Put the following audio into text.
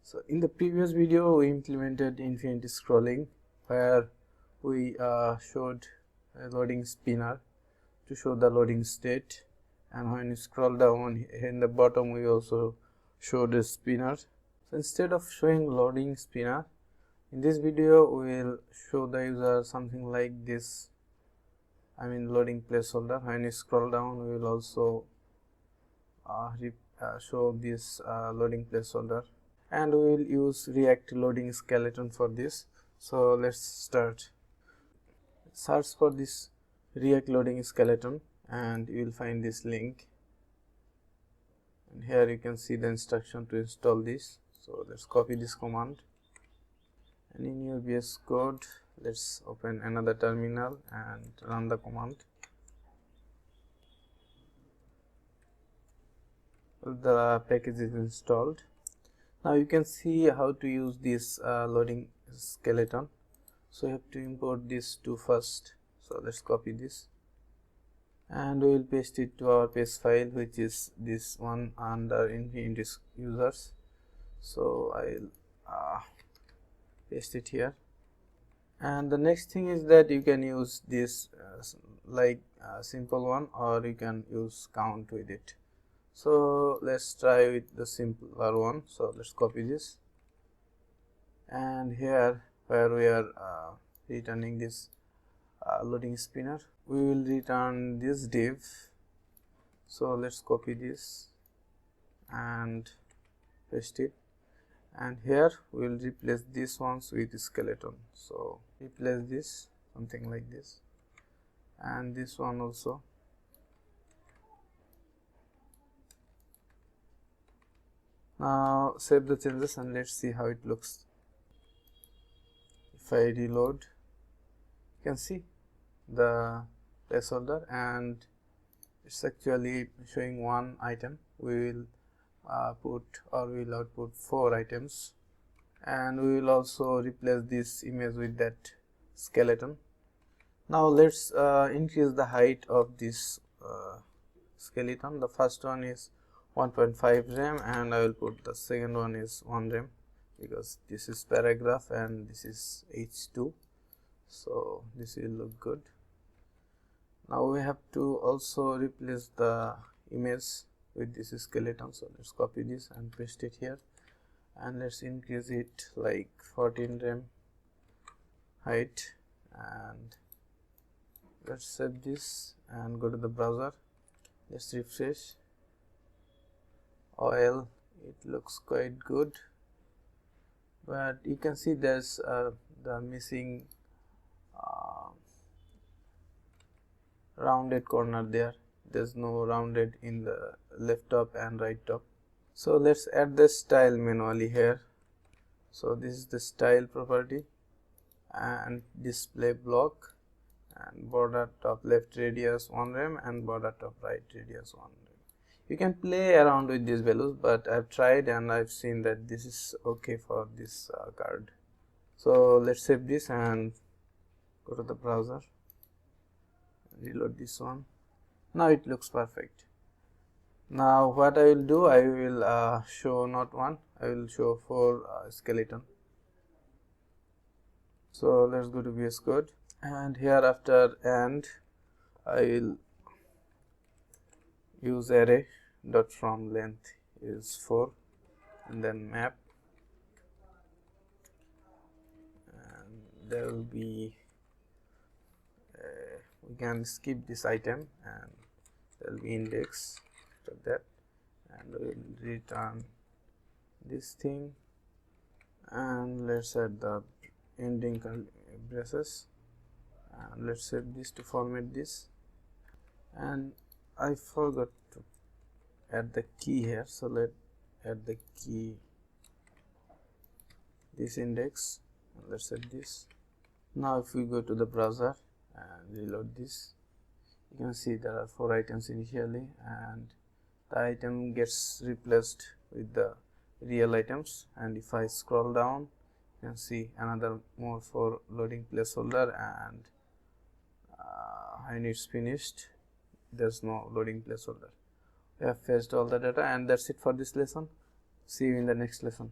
So in the previous video we implemented infinity scrolling, where we showed a loading spinner to show the loading state, and when you scroll down here in the bottom we also showed a spinner. So instead of showing loading spinner, in this video we will show the user something like this, loading placeholder. When you scroll down we will also show this loading placeholder, and we will use React loading skeleton for this. So let's start. Search for this React loading skeleton and you will find this link, and here you can see the instruction to install this. So let's copy this command, and in your VS Code let's open another terminal and run the command. The package is installed. Now you can see how to use this loading skeleton. So you have to import these two first. So let's copy this and we will paste it to our paste file, which is this one under infinity users. So I will paste it here. And the next thing is that you can use this like a simple one, or you can use count with it. So let's try with the simpler one. So let's copy this, and here where we are returning this loading spinner, we will return this div. So let's copy this and paste it, and here we will replace these ones with skeleton. So replace this something like this, and this one also. Now save the changes and let's see how it looks. If I reload, you can see the placeholder and it's actually showing one item. We will we will output 4 items, and we will also replace this image with that skeleton. Now let's increase the height of this skeleton. The first one is 1.5 rem, and I will put the second one is 1 rem, because this is paragraph and this is h2, so this will look good. Now we have to also replace the image with this skeleton. So let's copy this and paste it here, and let's increase it like 14 rem height, and let's save this and go to the browser. Let's refresh. Well, it looks quite good, but you can see there's the missing rounded corner there. There's no rounded in the left top and right top. So let's add the style manually here. So this is the style property, and display block, and border top left radius 1 rem and border top right radius 1 rem. You can play around with these values, but I've tried and I've seen that this is okay for this card. So let's save this and go to the browser, reload this one. Now it looks perfect. Now what I will do, I will show not one, I will show 4 skeleton. So let's go to VS Code, and here after and I will use array dot from length is 4, and then map, and there will be we can skip this item, and there will be index after that, and we will return this thing, and let's add the ending braces, and let's save this to format this. And I forgot to add the key here, so let's add the key, this index, and let's add this. Now if we go to the browser and reload this, you can see there are 4 items initially, and the item gets replaced with the real items. And if I scroll down, you can see another more 4 loading placeholder, and when it's finished there's no loading placeholder. We have fetched all the data, and that's it for this lesson. See you in the next lesson.